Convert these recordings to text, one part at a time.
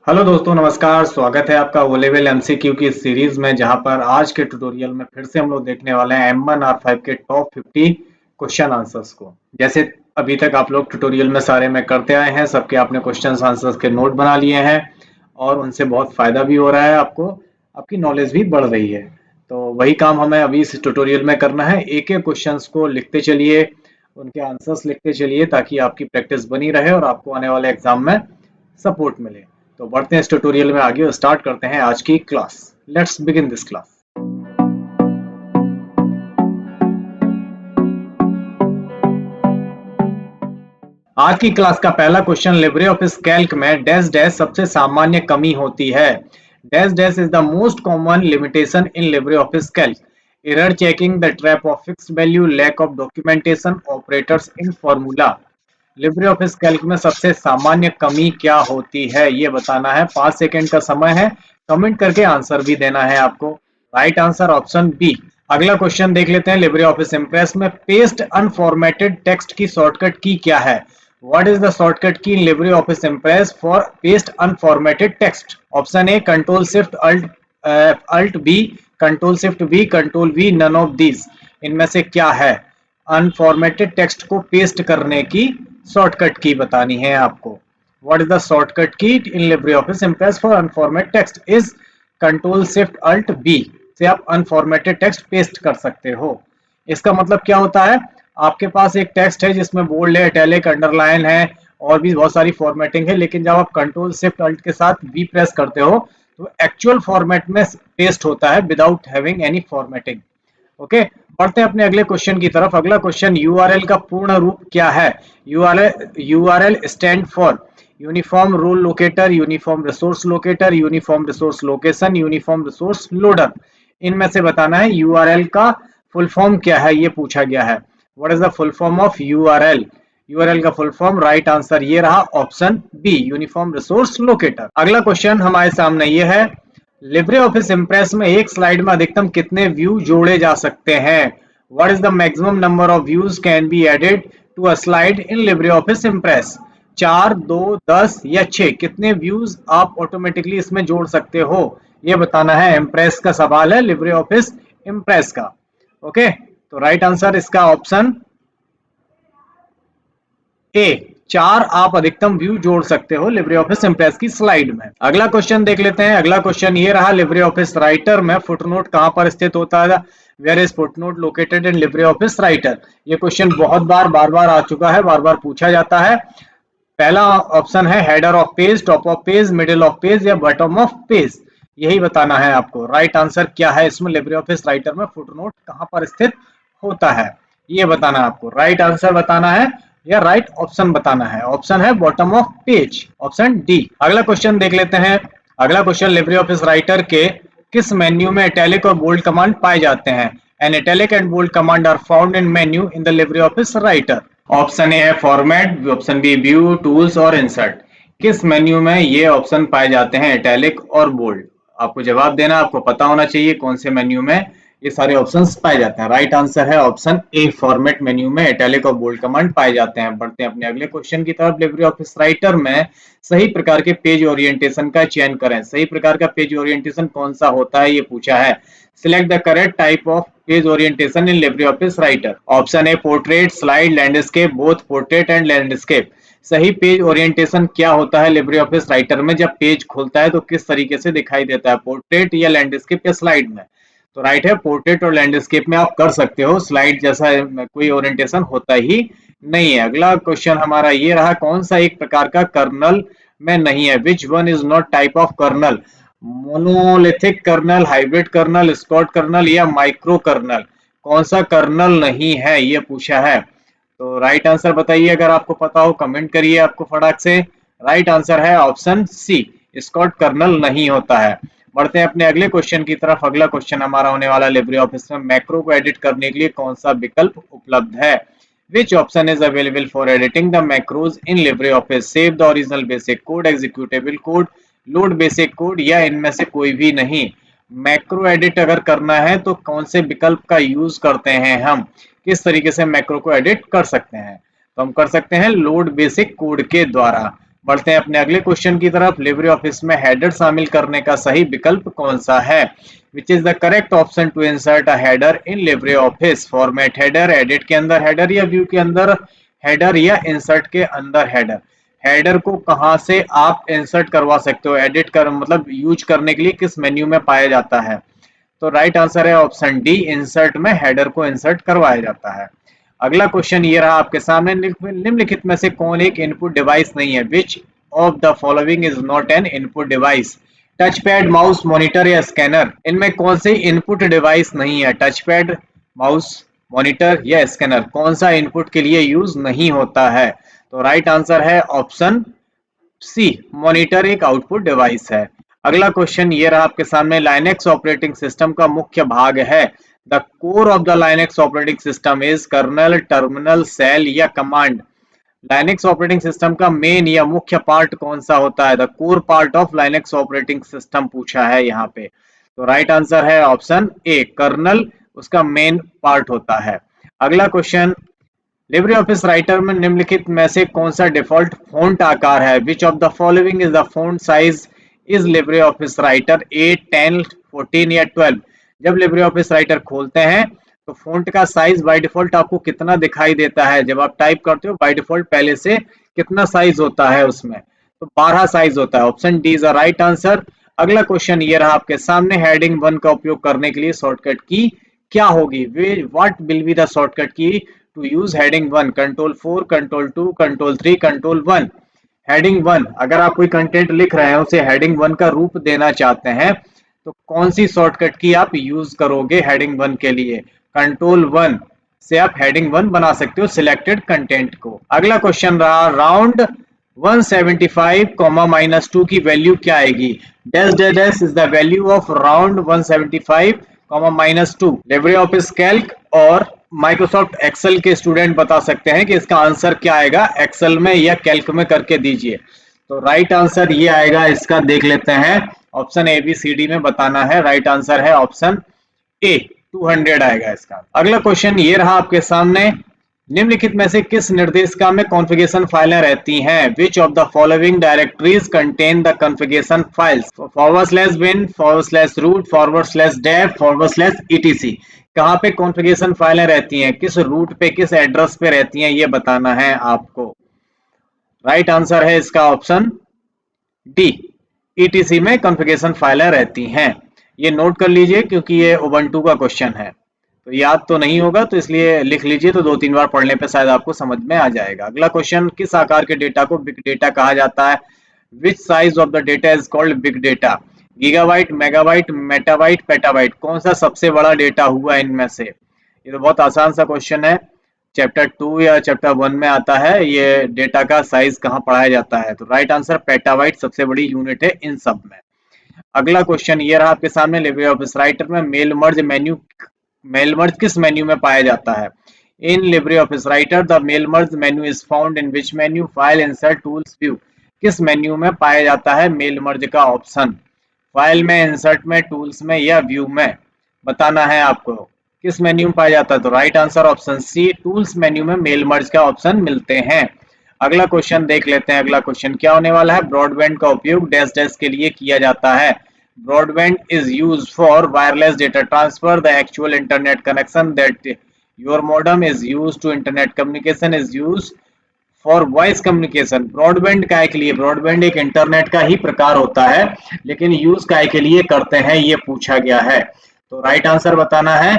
Hello दोस्तों, नमस्कार। स्वागत है आपका ओ लेवल एमसीक्यू की इस सीरीज में, जहां पर आज के ट्यूटोरियल में फिर से हम लोग देखने वाले हैं M1 R5 के टॉप 50 क्वेश्चन आंसर्स को। जैसे अभी तक आप लोग ट्यूटोरियल में सारे में करते आए हैं, सबके आपने क्वेश्चन आंसर्स के नोट बना लिए हैं और उनसे बहुत फायदा भी हो रहा है आपको, आपकी नॉलेज भी बढ़ रही है। तो वही काम हमें अभी इस ट्यूटोरियल में करना है। एक एक क्वेश्चन को लिखते चलिए, उनके आंसर्स लिखते चलिए, ताकि आपकी प्रैक्टिस बनी रहे और आपको आने वाले एग्जाम में सपोर्ट मिले। तो बढ़ते हैं इस ट्यूटोरियल में आगे और स्टार्ट करते हैं आज की class. Let's begin this class. आज की क्लास का पहला क्वेश्चन, लिब्रे ऑफिस कैल्क में डैश डैश सबसे सामान्य कमी होती है। Dash dash is the most common limitation in LibreOffice Calc. Error checking, the trap of fixed value, lack of documentation, operators in formula. LibreOffice Calc में सबसे सामान्य कमी क्या होती है, ये बताना है। 5 सेकंड का समय है, कमेंट करके आंसर भी देना है आपको। Right answer option B. अगला क्वेश्चन देख लेते हैं। लिब्रे ऑफिस इम्प्रेस में पेस्ट अनफॉर्मेटेड टेक्स्ट की शॉर्टकट की क्या है? What is the shortcut key in LibreOffice Impress for paste unformatted text? Option A control shift alt B, control shift B, control V, none of these. इनमें से क्या है? Unformatted text को paste करने की shortcut की बतानी है आपको। What is the shortcut key in LibreOffice Impress for unformatted text? Is control shift alt B से आप अनफॉर्मेटेड टेक्स्ट पेस्ट कर सकते हो। इसका मतलब क्या होता है? आपके पास एक टेक्स्ट है जिसमें बोल्ड है, इटैलिक, अंडरलाइन है और भी बहुत सारी फॉर्मेटिंग है, लेकिन जब आप कंट्रोल शिफ्ट अल्ट के साथ वी प्रेस करते हो तो एक्चुअल फॉर्मेट में पेस्ट होता है without having any formatting. Okay, बढ़ते हैं अपने अगले क्वेश्चन की तरफ। अगला क्वेश्चन, यूआरएल का पूर्ण रूप क्या है? URL stand for uniform role locator, uniform resource locator, uniform resource location, uniform resource loader. इनमें से बताना है यूआरएल का फुल फॉर्म क्या है, ये पूछा गया है। What is the full form of URL? URL का फुल फॉर्म, राइट आंसर ये रहा option B, uniform resource locator. अगला क्वेश्चन हमारे सामने ये है, लिब्रे ऑफिस इम्प्रेस में एक स्लाइड में अधिकतम कितने व्यू जोड़े जा सकते हैं? What is the maximum number of views can be added to a slide in LibreOffice Impress? 4, 2, 10 या 6? कितने व्यूज आप ऑटोमेटिकली इसमें जोड़ सकते हो, ये बताना है। इम्प्रेस का सवाल है, लिब्रे ऑफिस इम्प्रेस का। ओके, तो राइट आंसर इसका ऑप्शन ए, 4 आप अधिकतम व्यू जोड़ सकते हो लिब्रे ऑफिस इम्प्रेस की स्लाइड में। अगला क्वेश्चन देख लेते हैं। अगला क्वेश्चन ये रहा, लिब्रे ऑफिस राइटर में फुटनोट कहां पर स्थित होता है? Where is footnote located in Libre office Writer? ये क्वेश्चन बहुत बार बार आ चुका है, बार बार पूछा जाता है। पहला ऑप्शन है header of page, top of page, middle of page या बॉटम ऑफ पेज। यही बताना है आपको। राइट आंसर क्या है इसमें? लिब्रे ऑफिस राइटर में फुटनोट कहां पर स्थित होता है, ये बताना है आपको। राइट आंसर बताना है या राइट ऑप्शन बताना है। ऑप्शन है bottom of page, option D. अगला क्वेश्चन देख लेते हैं। अगला क्वेश्चन, लिब्रे ऑफिस राइटर के किस मेन्यू में इटैलिक और बोल्ड कमांड पाए जाते हैं? An italic and bold command are found in menu in the Libre office Writer. Option A है format, option B view, tools और इंसर्ट। किस मेन्यू में ये ऑप्शन पाए जाते हैं, इटैलिक और बोल्ड? आपको जवाब देना, आपको पता होना चाहिए कौन से मेन्यू में ये सारे ऑप्शंस पाए जाते हैं। राइट आंसर है ऑप्शन ए, फॉर्मेट मेन्यू में इटैलिक और बोल्ड कमांड पाए जाते हैं। बढ़ते हैं अपने अगले क्वेश्चन की तरफ। लिब्रे ऑफिस राइटर में सही प्रकार के पेज ओरिएंटेशन का चयन करें। सही प्रकार का पेज ओरिएंटेशन कौन सा होता है, ये पूछा है। Select the correct type of page orientation in Libre office Writer. Option A portrait, slide, landscape, both portrait and landscape. सही पेज ओरिएंटेशन क्या होता है लिब्रे ऑफिस राइटर में? जब पेज खुलता है तो किस तरीके से दिखाई देता है, पोर्ट्रेट या लैंडस्केप या स्लाइड में? तो राइट है पोर्ट्रेट और लैंडस्केप में आप कर सकते हो, स्लाइड जैसा कोई ओरिएंटेशन होता ही नहीं है। अगला क्वेश्चन हमारा ये रहा, कौन सा एक प्रकार का कर्नल में नहीं है? Which one is not type of kernel? Monolithic kernel, hybrid kernel, Scott kernel या माइक्रो कर्नल? कौन सा कर्नल नहीं है, ये पूछा है। तो राइट आंसर बताइए, अगर आपको पता हो कमेंट करिए आपको फटाक से। राइट आंसर है ऑप्शन सी, स्कॉट कर्नल नहीं होता है। बढ़ते हैं अपने अगले क्वेश्चन की तरफ। अगला क्वेश्चन हमारा होने वाला, लिब्रे ऑफिस में मैक्रो को एडिट करने के लिए कौन सा विकल्प उपलब्ध है? Which option is available for editing the macros in Libre office? Save the original basic code, executable code, load basic code या इनमें से कोई भी नहीं? मैक्रो एडिट अगर करना है तो कौन से विकल्प का यूज करते हैं हम? किस तरीके से मैक्रो को एडिट कर सकते हैं? तो हम कर सकते हैं लोड बेसिक कोड के द्वारा। बढ़ते हैं अपने अगले क्वेश्चन की तरफ। लिब्रे ऑफिस में हेडर शामिल करने का सही विकल्प कौन सा है? Which is the correct option to insert a header in LibreOffice? Format header, edit के अंदर हेडर या व्यू के अंदर हेडर या इंसर्ट के अंदर हेडर? हेडर को कहां से आप इंसर्ट करवा सकते हो? एडिट कर मतलब यूज करने के लिए किस मेन्यू में पाया जाता है? तो राइट आंसर है ऑप्शन डी, इंसर्ट में हेडर को इंसर्ट करवाया जाता है। अगला क्वेश्चन ये रहा आपके सामने, निम्नलिखित में से कौन एक इनपुट डिवाइस नहीं है? Which of the following is not N input device? Touch pad, mouse, monitor या स्कैनर? इनमें कौन से इनपुट डिवाइस नहीं है? टच पैड, माउस, मॉनिटर या स्कैनर? कौन सा इनपुट के लिए यूज नहीं होता है? तो राइट आंसर है ऑप्शन सी, मॉनिटर एक आउटपुट डिवाइस है। अगला क्वेश्चन ये रहा आपके सामने, लाइनेक्स ऑपरेटिंग सिस्टम का मुख्य भाग है। The core of the Linux operating system is kernel, terminal, shell या कमांड? लाइनेक्स ऑपरेटिंग सिस्टम का मेन या मुख्य पार्ट कौन सा होता है? The core part of Linux operating system पूछा है यहाँ पे। तो राइट आंसर है ऑप्शन ए, कर्नल उसका मेन पार्ट होता है। अगला क्वेश्चन, लिब्रे ऑफिस राइटर में निम्नलिखित में से कौन सा डिफॉल्ट फॉन्ट आकार है? Which of the following is the font size is Libre office writer? 8, 10, 14 या 12? जब लिब्रे ऑफिस राइटर खोलते हैं तो फॉन्ट का साइज बाय डिफॉल्ट आपको कितना दिखाई देता है? जब आप टाइप करते हो बाय डिफॉल्ट पहले से कितना साइज होता है उसमें? तो 12 साइज होता है। Option D is the right answer. अगला क्वेश्चन ये रहा आपके सामने, हेडिंग 1 का उपयोग करने के लिए शॉर्टकट की क्या होगी? What will be the shortcut की to use heading 1? Control 4, control 2, control 3, control 1? Heading 1, अगर आप कोई कंटेंट लिख रहे हैं उसे हेडिंग 1 का रूप देना चाहते हैं तो कौन सी शॉर्टकट की आप यूज करोगे हेडिंग 1 के लिए? कंट्रोल 1 से आप हेडिंग 1 बना सकते हो सिलेक्टेड कंटेंट को। अगला क्वेश्चन रहा, राउंड 175 -2 की वैल्यू क्या आएगी? Dash dash dash is the value of round 175 -2। Libre office Calc और माइक्रोसॉफ्ट एक्सेल के स्टूडेंट बता सकते हैं कि इसका आंसर क्या आएगा, एक्सेल में या कैल्क में करके दीजिए। तो राइट आंसर ये आएगा इसका, देख लेते हैं। Option A B C D में बताना है। राइट आंसर है ऑप्शन ए, 200 आएगा इसका। अगला क्वेश्चन ये रहा आपके सामने, निम्नलिखित में से किस निर्देशिका में कॉन्फ़िगरेशन फाइलें रहती हैं? विच of the following directories contain the configuration files? /bin, /root, /dev, /etc? कहाँ पे कॉन्फ़िगरेशन फाइलें रहती हैं? किस रूट पे, किस एड्रेस पे रहती हैं, ये बताना है आपको। राइट आंसर है इसका ऑप्शन डी, etc में कॉन्फ़िगरेशन फाइलें रहती हैं। ये नोट कर लीजिए क्योंकि ये उबंटू का क्वेश्चन है, तो याद तो नहीं होगा तो इसलिए लिख लीजिए, तो 2-3 बार पढ़ने पे शायद आपको समझ में आ जाएगा। अगला क्वेश्चन, किस आकार के डेटा को बिग डेटा कहा जाता है? Which size of the data is called big data? Gigabyte, megabyte, metabyte, petabyte? कौन सा सबसे बड़ा डेटा हुआ इनमें से? ये तो बहुत आसान सा क्वेश्चन है, चैप्टर 2 या चैप्टर 1 में आता है। ये डेटा का साइज कहाँ पढ़ाया जाता है? तो राइट आंसर पेटाबाइट सबसे बड़ी यूनिट है इन सब में। अगला क्वेश्चन ये रहा आपके सामने, लिब्रे ऑफिस राइटर में मेल मर्ज किस मेन्यू में पाया जाता है? In Libre office Writer the mail merge menu is found in which menu? File, insert, tools, view? किस मेन्यू में पाया जाता है मेल मर्ज का ऑप्शन? फाइल में, इंसर्ट में, टूल्स में या व्यू में? बताना है आपको किस मेन्यू में पाया जाता है। तो right answer option C, tools menu में मेल मर्ज का ऑप्शन मिलते हैं। अगला क्वेश्चन देख लेते हैं। अगला क्वेश्चन क्या होने वाला है, ब्रॉडबैंड का उपयोग डैश डैश के लिए किया जाता है? Broadband is used for wireless data transfer, the actual internet connection that your modem is used to internet communication is used for voice communication. Broadband काय के लिए? ब्रॉडबैंड एक इंटरनेट का ही प्रकार होता है, लेकिन यूज काय के लिए करते हैं ये पूछा गया है। तो राइट आंसर बताना है।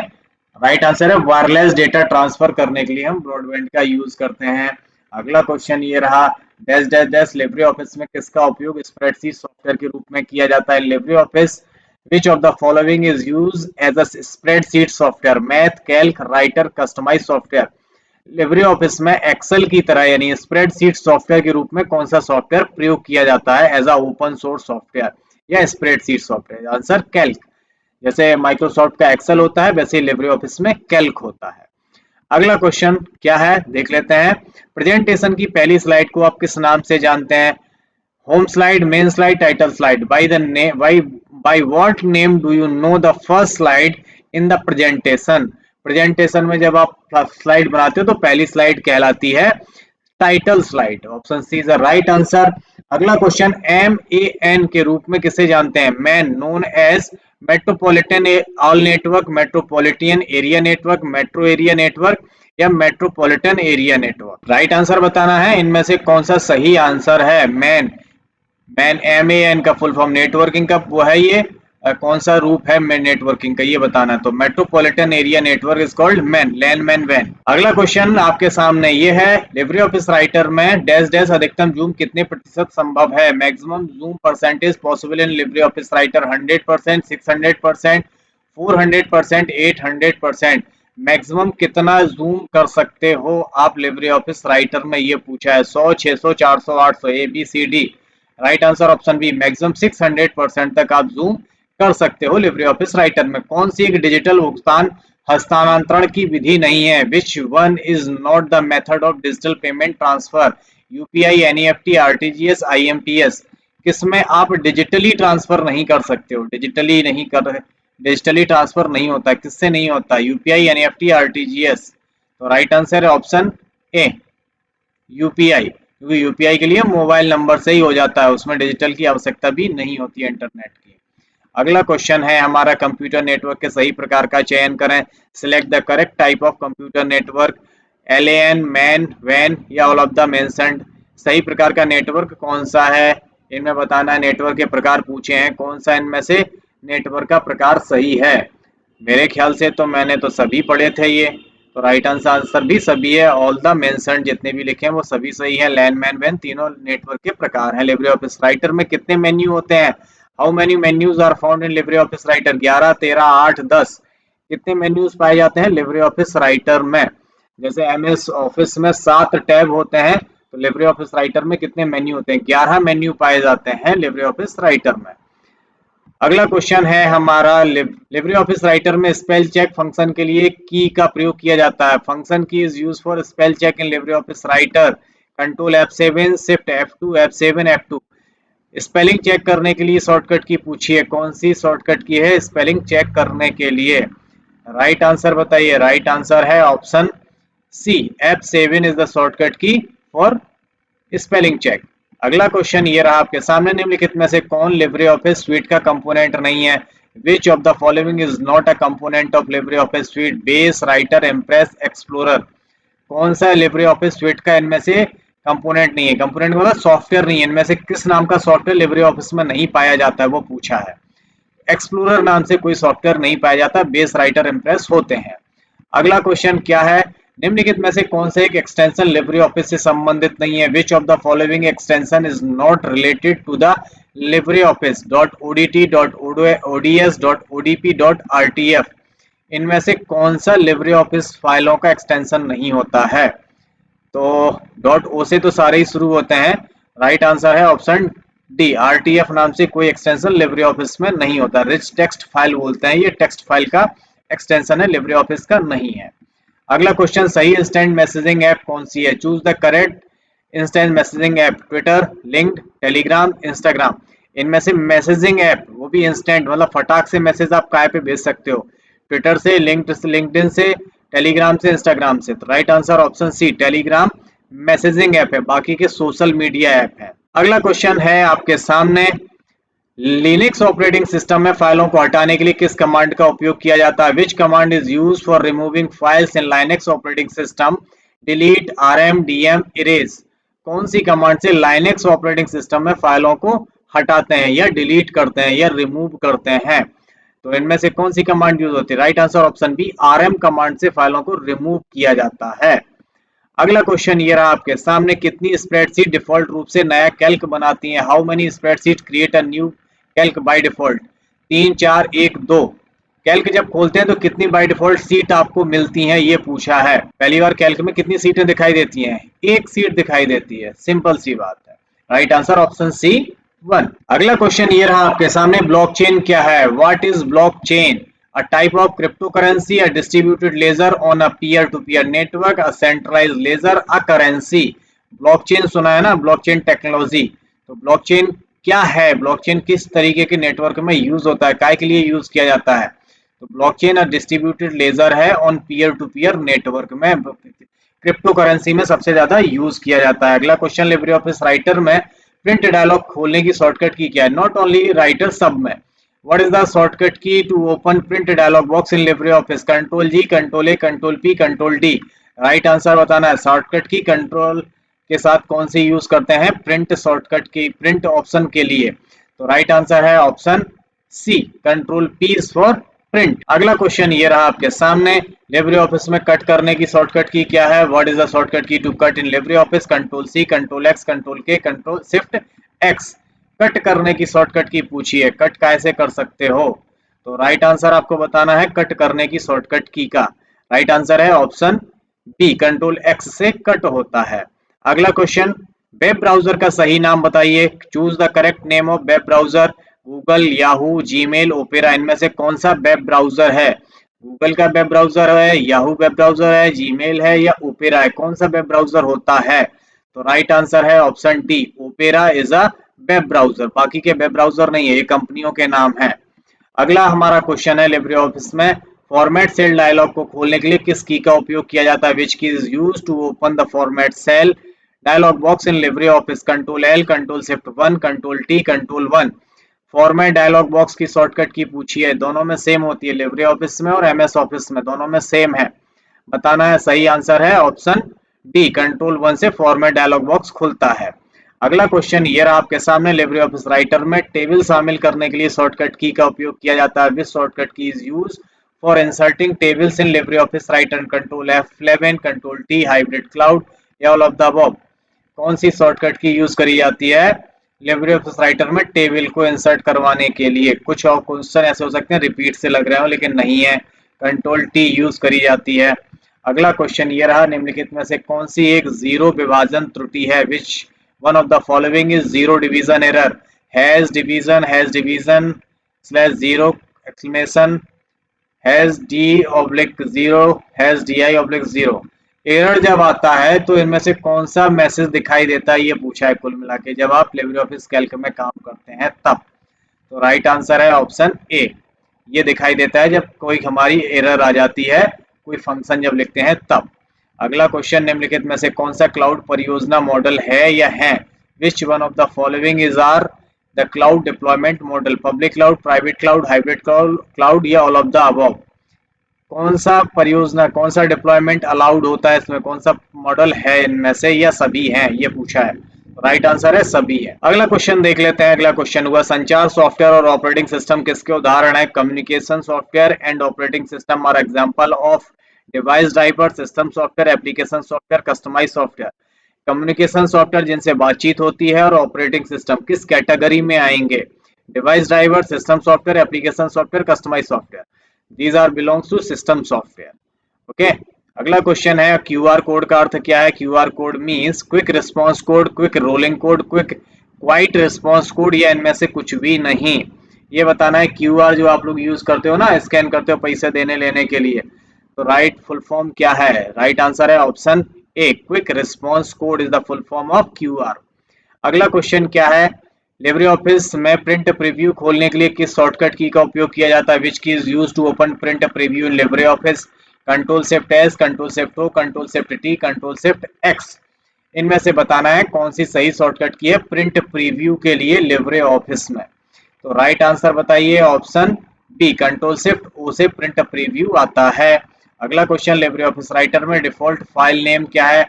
राइट आंसर है वायरलेस डेटा ट्रांसफर करने के लिए हम ब्रॉडबैंड का यूज करते हैं। अगला क्वेश्चन ये रहा, dash dash dash Libre office में किसका उपयोग स्प्रेडशीट सॉफ्टवेयर के रूप में किया जाता है? LibreOffice which of the following is use as a spreadsheet software? Math, calc, writer, customize software? LibreOffice में एक्सेल की तरह यानी स्प्रेडशीट सॉफ्टवेयर के रूप में कौन सा सॉफ्टवेयर प्रयोग किया जाता है as a open source software या स्प्रेडशीट सॉफ्टवेयर? Answer calc. जैसे माइक्रोसॉफ्ट का एक्सेल होता है वैसे लिब्रे ऑफिस में कैल्क होता है। अगला क्वेश्चन क्या है देख लेते हैं। प्रेजेंटेशन की पहली स्लाइड को आप किस नाम से जानते हैं? Home slide, main slide, title slide? By what name do you know the first slide in the presentation? Presentation में जब आप स्लाइड बनाते हो तो पहली स्लाइड कहलाती है title slide. Option C is the right answer. अगला क्वेश्चन MAN के रूप में किसे जानते हैं? MAN known as metropolitan all network, metropolitan area network, metro area network या metropolitan area network. Right answer बताना है, इनमें से कौन सा सही आंसर है। मैन मैन MAN का फुल फॉर्म नेटवर्किंग का वो है ये, कौन सा रूप है मैन नेटवर्किंग का ये बताना है। तो metropolitan area network is called MAN, LAN MAN वैन। अगला क्वेश्चन आपके सामने ये है, लिब्रे ऑफिस राइटर में डैश डैश अधिकतम जूम कितने प्रतिशत संभव है? Maximum zoom percentage possible in Libre office Writer 100%, 600%, 400%, 800%। Maximum कितना जूम कर सकते हो आप लिब्रे ऑफिस राइटर में, ये पूछा है। 100, 600, 400, 800, ABCD। Right answer option B, maximum 600% तक आप जूम कर सकते हो लिब्रे ऑफिस राइटर में। कौन सी एक डिजिटल भुगतान हस्तांतरण की विधि नहीं है? Which one is not the method of digital payment transfer? UPI, NEFT, RTGS, IMPS। किसमें आप डिजिटली ट्रांसफर नहीं कर सकते हो? डिजिटली ट्रांसफर नहीं होता, किससे नहीं होता? UPI, NEFT, RTGS। तो राइट आंसर है ऑप्शन ए, UPI, क्योंकि UPI के लिए मोबाइल नंबर से ही हो जाता है, उसमें डिजिटल की आवश्यकता भी नहीं होती है इंटरनेट की। अगला क्वेश्चन है हमारा, कंप्यूटर नेटवर्क के सही प्रकार का चयन करें। Select the correct type of computer network. LAN, MAN, वैन या ऑल ऑफ द मेंशन्ड। सही प्रकार का नेटवर्क कौन सा है, इनमें बताना है। नेटवर्क के प्रकार पूछे हैं, कौन सा इनमें से नेटवर्क का प्रकार सही है? मेरे ख्याल से तो मैंने तो सभी पढ़े थे ये, तो राइट आंसर भी सभी है। ऑल द मेंशन्ड जितने भी लिखे हैं वो सभी सही है। लैन, मैन, वैन तीनों नेटवर्क के प्रकार हैं। लिब्रे ऑफिस राइटर में कितने मेन्यू होते हैं? How many menus are found in Libre office Writer? 11, 13, 8, 10। कितने मेन्यूज पाए जाते हैं लिब्रे ऑफिस राइटर में? जैसे MS ऑफिस में 7 टैब होते हैं, तो लिब्रे ऑफिस राइटर में कितने मेन्यू होते हैं? 11 मेन्यू पाए जाते हैं लिब्रे ऑफिस राइटर में। अगला क्वेश्चन है हमारा, लिब्रे ऑफिस राइटर में स्पेल चेक फंक्शन के लिए की का प्रयोग किया जाता है। Function key is use for spell check in Libre office Writer. Control F7, shift F2, F7, F2। Spelling check करने के लिए शॉर्टकट की पूछी है, कौन सी शॉर्टकट की है स्पेलिंग चेक करने के लिए? राइट आंसर बताइए। राइट आंसर है option C, F7 is the shortcut key for spelling check. अगला क्वेश्चन ये रहा आपके सामने, निम्नलिखित में से कौन लिब्रे ऑफिस स्वीट का कंपोनेंट नहीं है? Which of the following is not a component of LibreOffice suite? Base, writer, impress, explorer. कौन सा लिब्रे ऑफिस स्वीट का इनमें से कंपोनेंट नहीं है? कंपोनेंट मतलब सॉफ्टवेयर नहीं है, इनमें से किस नाम का सॉफ्टवेयर लिब्रे ऑफिस में नहीं पाया जाता है वो पूछा है। एक्सप्लोरर नाम से कोई सॉफ्टवेयर नहीं पाया जाता, बेस, राइटर, इम्प्रेस होते हैं। अगला क्वेश्चन क्या है, निम्नलिखित में से कौन सा एक एक्सटेंशन लिब्रे ऑफिस से संबंधित नहीं है? Which of the following extension is not related to the Libre office .odt.ods.odp.rtf। इनमें से कौन सा लिब्रे ऑफिस फाइलों का एक्सटेंशन नहीं होता है? तो .o से तो सारे ही शुरू होते हैं। राइट आंसर है ऑप्शन डी, RTF नाम से कोई एक्सटेंशन लिब्रे ऑफिस में नहीं होता। रिच टेक्स्ट फाइल बोलते हैं, ये टेक्स्ट फाइल का एक्सटेंशन है, लिब्रे ऑफिस का नहीं है। अगला क्वेश्चन, सही इंस्टेंट मैसेजिंग ऐप कौन सी है? Choose the correct instant messaging app. Twitter, linked, Telegram, Instagram. इनमें से मैसेजिंग ऐप वो भी इंस्टेंट मतलब फटाक से मैसेज आप काय पे भेज सकते हो? ट्विटर से, लिंक्डइन से, टेलीग्राम से, इंस्टाग्राम से। तो right answer option C, Telegram messaging app है, बाकी के सोशल मीडिया ऐप है। अगला क्वेश्चन है आपके सामने, लिनक्स ऑपरेटिंग सिस्टम में फाइलों को हटाने के लिए किस कमांड का उपयोग किया जाता है? विच command is use for removing files in Linux operating system? Delete, RM, DM, erase. कौन सी कमांड से लिनक्स ऑपरेटिंग सिस्टम में फाइलों को हटाते हैं या डिलीट करते हैं या रिमूव करते हैं? तो इनमें से कौन सी कमांड यूज होती है? Right answer option B, RM command से फाइलों को रिमूव किया जाता है। अगला क्वेश्चन ये रहा आपके सामने, कितनी स्प्रेडशीट डिफॉल्ट रूप से नया कैल्क बनाती है? How many spreadsheet create a new Calc by default? 3, 4, 1, 2। Calc जब खोलते हैं तो कितनी बाय डिफॉल्ट सीट आपको मिलती हैं ये पूछा है। पहली बार कैल्क में कितनी सीटें दिखाई देती हैं? 1 सीट दिखाई देती है, सिंपल सी बात है। Right answer option C, 1। अगला क्वेश्चन ये रहा आपके सामने, ब्लॉकचेन क्या है? What is blockchain? A type of cryptocurrency, a distributed ledger on a peer-to-peer network, a centralized ledger, a currency। Blockchain सुना है ना, ब्लॉकचेन टेक्नोलॉजी। तो ब्लॉकचेन क्या है? ब्लॉकचेन किस तरीके के नेटवर्क में यूज होता है, काय के लिए यूज किया जाता है? तो ब्लॉकचेन डिस्ट्रीब्यूटेड लेजर है on peer to peer network में, क्रिप्टो करेंसी में सबसे ज्यादा यूज किया जाता है। अगला क्वेश्चन, लिब्रे ऑफिस राइटर में प्रिंट डायलॉग खोलने की शॉर्टकट की क्या है? नॉट ओनली राइटर सब में। What is the shortcut key to open print dialog box in LibreOffice? Control G, control A, control P, control D. Right answer बताना है। Shortcut की control के साथ कौन सी यूज करते हैं? Print shortcut key, print option के लिए। तो राइट आंसर है option C, control P for print. अगला क्वेश्चन ये रहा आपके सामने, लिब्रे ऑफिस में कट करने की शॉर्टकट की क्या है? What is the shortcut key to cut in LibreOffice? Control C, control X, control K, control shift X. Cut करने की शॉर्टकट की पूछिए, कट कैसे कर सकते हो? तो राइट आंसर आपको बताना है कट करने की शॉर्टकट की का। राइट आंसर है ऑप्शन बी, कंट्रोल एक्स से कट होता है। अगला क्वेश्चन, वेब ब्राउजर का सही नाम बताइए। Choose the correct name of web browser. Google, Yahoo, Gmail, opera, इनमें से कौन सा वेब ब्राउजर है? गूगल का वेब ब्राउजर है, याहू वेब ब्राउजर है, जीमेल है या ओपेरा है? कौन सा वेब ब्राउजर होता है? तो राइट आंसर है option D, opera is a web browser. बाकी के वेब ब्राउजर नहीं है, ये कंपनियों के नाम है। अगला हमारा क्वेश्चन है, लिब्रे ऑफिस में फॉर्मेट सेल डायलॉग को खोलने के लिए किस की का उपयोग किया जाता है? Which key is used to open the format cell dialog box in LibreOffice? Control L, control shift one, control T, control one. Format dialog box की शॉर्टकट की पूछी है, दोनों में सेम होती है, लिब्रे ऑफिस में और MS office में, दोनों में सेम है। बताना है। सही आंसर है ऑप्शन डी, कंट्रोल वन से फॉर्मेट डायलॉग बॉक्स खुलता है। अगला क्वेश्चन ये रहा आपके सामने, लिब्रे ऑफिस राइटर में टेबल शामिल करने के लिए शॉर्टकट की का उपयोग किया जाता है? विच शॉर्टकट की is use for inserting tables in Libre office Writer? Control F11, control T, hybrid cloud या ऑल ऑफ द अबव? कौन सी शॉर्टकट की यूज करी जाती है लिब्रे ऑफिस राइटर में टेबल को इंसर्ट करवाने के लिए? कुछ और क्वेश्चन ऐसे हो सकते हैं रिपीट से लग रहे हो, लेकिन नहीं है, कंट्रोल टी यूज करी जाती है। अगला क्वेश्चन ये रहा, निम्नलिखित में से कौन सी एक जीरो विभाजन त्रुटि है? Which one of the following is zero division error? Has division slash zero exclamation, has D oblique zero, has D I oblique zero. Error जब आता है तो इनमें से कौन सा मैसेज दिखाई देता है, ये पूछा है कुल मिला के, जब आप लिब्रे ऑफिस कैल्क में काम करते हैं तब। तो राइट आंसर है ऑप्शन ए, ये दिखाई देता है जब कोई हमारी एरर आ जाती है, कोई फंक्शन जब लिखते हैं तब। अगला क्वेश्चन, निम्नलिखित में से कौन सा क्लाउड परियोजना मॉडल है या है? Which one of the following is are the cloud deployment model? Public cloud, private cloud, hybrid cloud या ऑल ऑफ द अबव? कौन सा परियोजना, कौन सा डिप्लॉयमेंट अलाउड होता है इसमें, कौन सा मॉडल है इनमें से, या सभी हैं, ये पूछा है। राइट आंसर है सभी है। अगला क्वेश्चन देख लेते हैं। अगला क्वेश्चन हुआ, संचार सॉफ्टवेयर और ऑपरेटिंग सिस्टम किसके उदाहरण है? Communication software and operating system are example of device driver, system software, application software, customize software. Communication software जिनसे बातचीत होती है और ऑपरेटिंग सिस्टम किस कैटेगरी में आएंगे? Device driver, system software, application software, customize software. These are belongs to system software. Okay. अगला question है, क्यूआर कोड का अर्थ क्या है? QR code means quick response code, quick rolling code, quick quite response code, या इनमें से कुछ भी नहीं? ये बताना है। क्यूआर जो आप लोग यूज करते हो ना, स्कैन करते हो पैसे देने लेने के लिए, तो राइट फुल फॉर्म क्या है? राइट आंसर है option A, quick response code is the full form of QR. अगला क्वेश्चन क्या है, लिब्रे ऑफिस में प्रिंट प्रीव्यू खोलने के लिए किस शॉर्टकट की का उपयोग किया जाता है? Which key is used to open print preview in LibreOffice? Control shift S, control shift O, control shift T, control shift X. इनमें से बताना है कौन सी सही शॉर्टकट की है प्रिंट प्रीव्यू के लिए लिब्रे ऑफिस में? तो राइट आंसर बताइए option B, control shift O से प्रिंट प्रीव्यू आता है। अगला क्वेश्चन, लिब्रे ऑफिस राइटर में डिफॉल्ट फाइल नेम क्या है?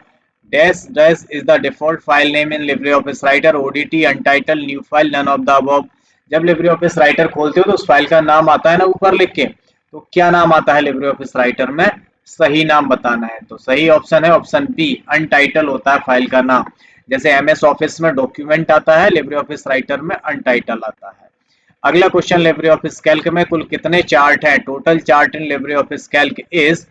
Dash dash is the default file name in Libre office Writer, ODT, untitled, new file, none of the above. जब Libre office Writer खोलते हो तो उस फाइल का नाम आता है ना ऊपर लिख के, तो क्या नाम आता है लिब्रे ऑफिस राइटर में? सही नाम बताना है। तो सही ऑप्शन है ऑप्शन बी, अनटाइटल होता है फाइल का नाम। जैसे एमएस ऑफिस में डॉक्यूमेंट आता है, लिब्रे ऑफिस राइटर में अनटाइटल आता है। अगला क्वेश्चन, लिब्रे ऑफिस कैल्क में कुल कितने चार्ट हैं? Total chart in LibreOffice Calc is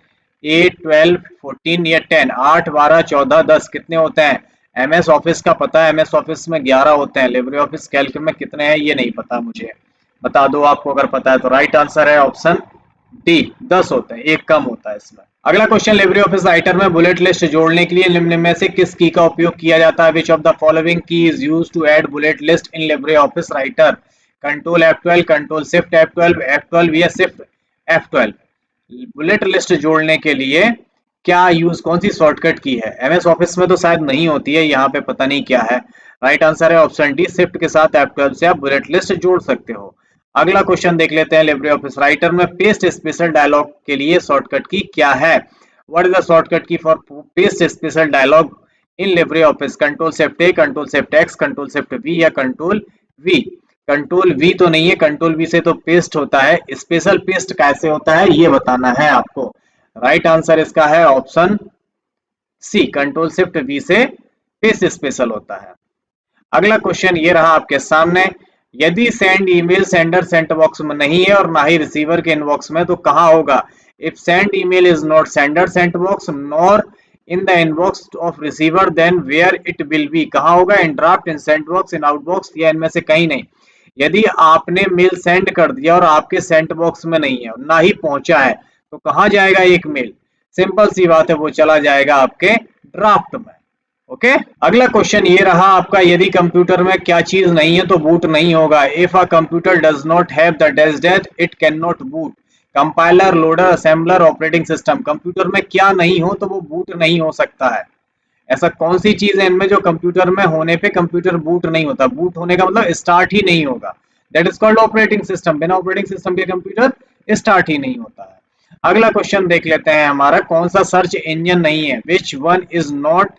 8, 12, 14 या 10? 8, 12, 14, 10 कितने होते हैं? एमएस ऑफिस का पता है, एमएस ऑफिस में 11 होते हैं। लिब्रे ऑफिस कैल्क में कितने हैं ये नहीं पता मुझे, बता दो आपको अगर पता है तो। राइट आंसर है ऑप्शन डी, 10 होते हैं, एक कम होता है इसमें। अगला क्वेश्चन, लिब्रे ऑफिस राइटर में बुलेट लिस्ट जोड़ने के लिए निम्न में से किस की का उपयोग किया जाता है? Which of the following key is used to add bullet list in Libre office Writer? Control F12, control shift F12, F12 या शिफ्ट F12। बुलेट लिस्ट जोड़ने के लिए क्या यूज कौन सी शॉर्टकट की है? एमएस ऑफिस में तो शायद नहीं होती है, यहाँ पे पता नहीं क्या है। राइट आंसर है ऑप्शन डी, शिफ्ट के साथ F12 से आप बुलेट लिस्ट जोड़ सकते हो। अगला क्वेश्चन देख लेते हैं, लिब्रे ऑफिस राइटर में पेस्ट स्पेशल डायलॉग के लिए शॉर्टकट की क्या है? What is the shortcut key for paste special dialog in LibreOffice? Control shift A, control shift X, control shift V या कंट्रोल वी? कंट्रोल वी तो नहीं है, control we से तो पेस्ट होता है, स्पेशल पेस्ट कैसे होता है ये बताना है आपको। राइट आंसर इसका है option C, control shift V से पेस्ट स्पेशल होता है। अगला क्वेश्चन ये रहा आपके सामने, यदि send email sender sent box में नहीं है और ना ही रिसीवर के इनबॉक्स में तो कहाँ होगा? If send email is not sender sent box nor in the inbox of receiver then where it will be? कहाँ होगा? In draft, in sent box, in outbox या इनमें से कहीं नहीं। यदि आपने मेल सेंड कर दिया और आपके सेंट बॉक्स में नहीं है, ना ही पहुंचा है, तो कहाँ जाएगा एक मेल? सिंपल सी बात है, वो चला जाएगा आपके ड्राफ्ट में। ओके, अगला क्वेश्चन ये रहा आपका, यदि कंप्यूटर में क्या चीज नहीं है तो बूट नहीं होगा? If a computer does not have the dash dash it can not boot. Compiler, loader, assembler, operating system. Computer में क्या नहीं हो तो वो बूट नहीं हो सकता है? ऐसा कौन सी चीज है इनमें जो कंप्यूटर में होने पे कंप्यूटर बूट नहीं होता? बूट होने का मतलब स्टार्ट ही नहीं होगा, that is called operating system. बिना ऑपरेटिंग सिस्टम के कंप्यूटर स्टार्ट ही नहीं होता है। अगला क्वेश्चन देख लेते हैं हमारा, कौन सा सर्च इंजन नहीं है? Which one is not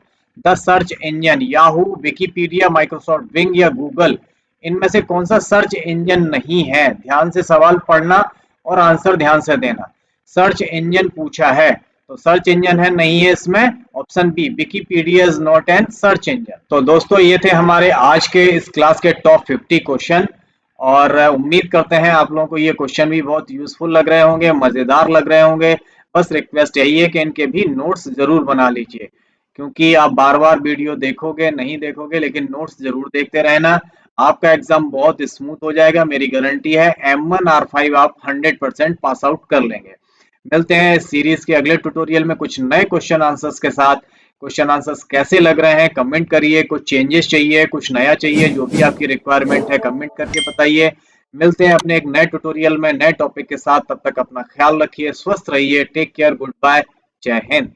the search engine? Yahoo, Wikipedia, Microsoft Bing या गूगल? इनमें से कौन सा सर्च इंजन नहीं है? ध्यान से सवाल पढ़ना और आंसर ध्यान से देना। सर्च इंजन पूछा है तो सर्च इंजन है, नहीं है इसमें, option B, Wikipedia is not an search engine. तो दोस्तों ये थे हमारे आज के इस क्लास के टॉप 50 क्वेश्चन, और उम्मीद करते हैं आप लोगों को ये क्वेश्चन भी बहुत यूजफुल लग रहे होंगे, मजेदार लग रहे होंगे। बस रिक्वेस्ट यही है कि इनके भी नोट्स जरूर बना लीजिए, क्योंकि आप बार बार वीडियो देखोगे नहीं देखोगे, लेकिन नोट्स जरूर देखते रहना। आपका एग्जाम बहुत स्मूथ हो जाएगा, मेरी गारंटी है। M1R5 आप 100% पास आउट कर लेंगे। मिलते हैं इस सीरीज के अगले ट्यूटोरियल में कुछ नए क्वेश्चन आंसर्स के साथ। क्वेश्चन आंसर्स कैसे लग रहे हैं कमेंट करिए, कुछ चेंजेस चाहिए, कुछ नया चाहिए, जो भी आपकी रिक्वायरमेंट है कमेंट करके बताइए। मिलते हैं अपने एक नए ट्यूटोरियल में नए टॉपिक के साथ, तब तक अपना ख्याल रखिए, स्वस्थ रहिए, टेक केयर, गुड बाय, जय हिंद।